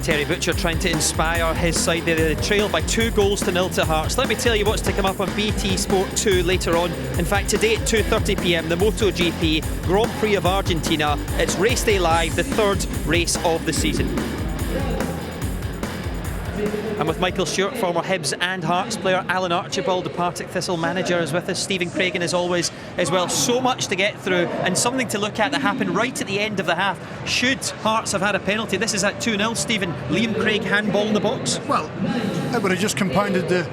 Terry Butcher trying to inspire his side there. They trail by 2-0 to Hearts. Let me tell you what's to come up on BT Sport 2 later on. In fact, today at 2:30 p.m, the MotoGP Grand Prix of Argentina. It's Race Day Live, the third race of the season. And with Michael Stewart, former Hibs and Hearts player, Alan Archibald, the Partick Thistle manager, is with us. Stephen Craigan, as always, as well. So much to get through and something to look at that happened right at the end of the half. Should Hearts have had a penalty? This is at 2-0, Stephen. Liam Craig handball in the box. Well, it would have just compounded the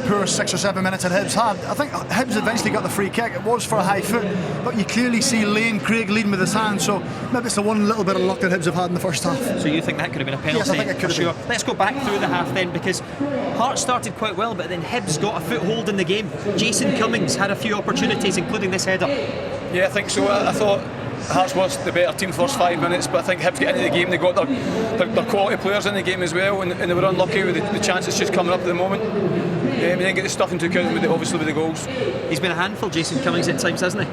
poor 6 or 7 minutes that Hibs had. I think Hibs eventually got the free kick. It was for a high foot, but you clearly see Liam Craig leading with his hand, so maybe it's the one little bit of luck that Hibs have had in the first half. So you think that could have been a penalty? Yes, I think it could have been. Let's go back through the half then, because Hearts started quite well, but then Hibs got a foothold in the game. Jason Cummings had a few opportunities, including this header. Yeah, I think so. I thought Hearts was the better team first 5 minutes, but I think Hibs get into the game, they got their quality players in the game as well, and they were unlucky with the chances just coming up at the moment. We didn't get the stuff into account obviously with the goals. He's been a handful, Jason Cummings, at times, hasn't he?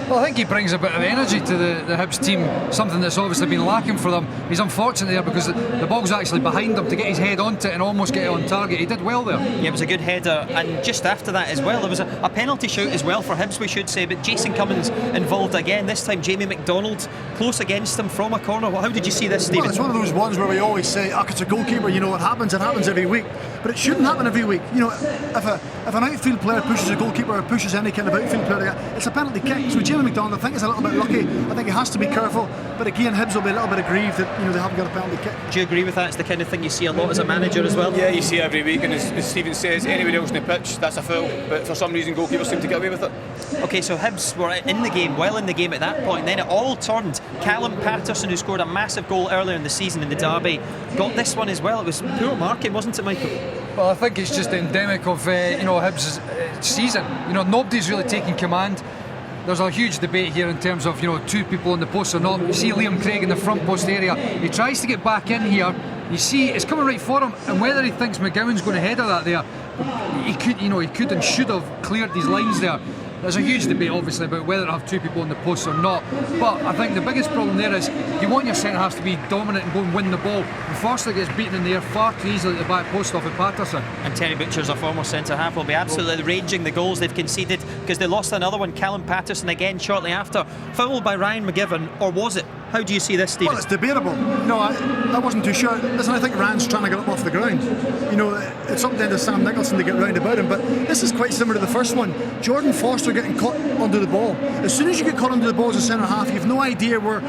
Well, I think he brings a bit of energy to the Hibs team, something that's obviously been lacking for them. He's unfortunate there because the ball's actually behind him to get his head onto it and almost get it on target. He did well there. Yeah, it was a good header, and just after that as well, there was a penalty shout as well for Hibs, we should say, but Jason Cummings involved again, this time Jamie McDonald close against him from a corner. Well, how did you see this, Stephen? Well, it's one of those ones where we always say, it's a goalkeeper, it happens every week, but it shouldn't happen every week. If an outfield player pushes a goalkeeper or pushes any kind of outfield player, it's a penalty kick. So Jamie McDonald, I think, is a little bit lucky. I think he has to be careful, but again, Hibs will be a little bit aggrieved that they haven't got a penalty kick. Do you agree with that? It's the kind of thing you see a lot as a manager as well? Yeah, you see every week, and as Stephen says, anywhere else on the pitch, that's a foul, but for some reason goalkeepers seem to get away with it. Okay, so Hibs were in the game, well in the game at that point, and then it all turned. Callum Patterson, who scored a massive goal earlier in the season in the derby, got this one as well. It was poor marking, wasn't it, Michael? Well, I think it's just endemic of Hibs' season. Nobody's really taking command. There's a huge debate here in terms of 2 people on the post or not. You see Liam Craig in the front post area. He tries to get back in here. You see it's coming right for him, and whether he thinks McGowan's going to header that there, he could and should have cleared these lines there. There's a huge debate obviously about whether to have 2 people on the post or not, but I think the biggest problem there is you want your centre halves to be dominant and go and win the ball. And Forster gets beaten in the air far too easily at the back post off of Patterson. And Terry Butcher's a former centre half, will be absolutely raging the goals they've conceded, because they lost another one, Callum Patterson again shortly after. Foul by Ryan McGivern, or was it? How do you see this, Stephen? Well, it's debatable. No, I wasn't too sure. Listen, I think Ryan's trying to get up off the ground. It's up then to Sam Nicholson to get round about him, but this is quite similar to the first one. Jordan Foster getting caught under the ball. As soon as you get caught under the ball as a centre half, you've no idea where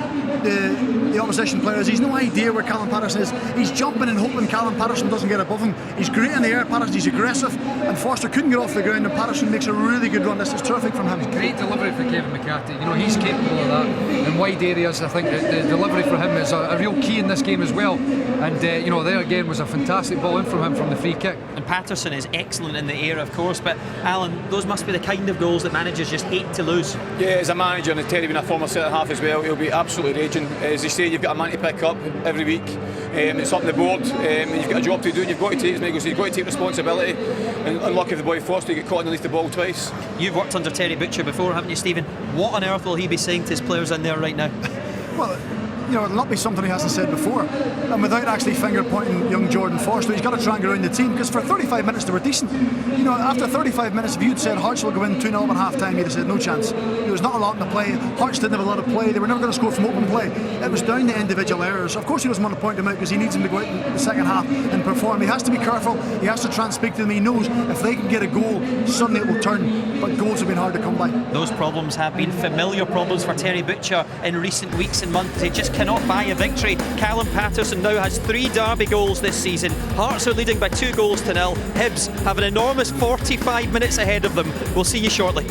the opposition player is. He's no idea where Callum Patterson is. He's jumping and hoping Callum Patterson doesn't get above him. He's great in the air, Patterson, he's aggressive, and Foster couldn't get off the ground, and Patterson makes a really good run. This is terrific from him. Great delivery for Kevin McCarthy. He's capable of that in wide areas. I think the delivery for him is a real key in this game as well, and there again was a fantastic ball in from him from the free kick. And Patterson is excellent in the air, of course, but Alan, those must be the kind of goals that managers just hate to lose. Yeah, as a manager, and Terry being a former centre half as well, he'll be absolutely raging. As they say, you've got a man to pick up every week. It's up on the board, and you've got a job to do. You've got to take, as Michael said, you've got to take responsibility. And unlucky for the boy Foster, you get caught underneath the ball twice. You've worked under Terry Butcher before, haven't you, Stephen? What on earth will he be saying to his players in there right now? Well, it'll not be something he hasn't said before. And without actually finger pointing young Jordan Foster, he's got to try and get around the team, because for 35 minutes they were decent. After 35 minutes, if you'd said Hearts will go in 2-0 at half time, you'd have said no chance. There was not a lot in the play. Hearts didn't have a lot of play. They were never going to score from open play. It was down to individual errors. Of course he doesn't want to point them out, because he needs them to go out in the second half and perform. He has to be careful. He has to try and speak to them. He knows if they can get a goal, suddenly it will turn. But goals have been hard to come by. Those problems have been familiar problems for Terry Butcher in recent weeks and months. He just cannot buy a victory. Callum Patterson now has 3 derby goals this season. Hearts are leading by 2-0. Hibs have an enormous 45 minutes ahead of them. We'll see you shortly.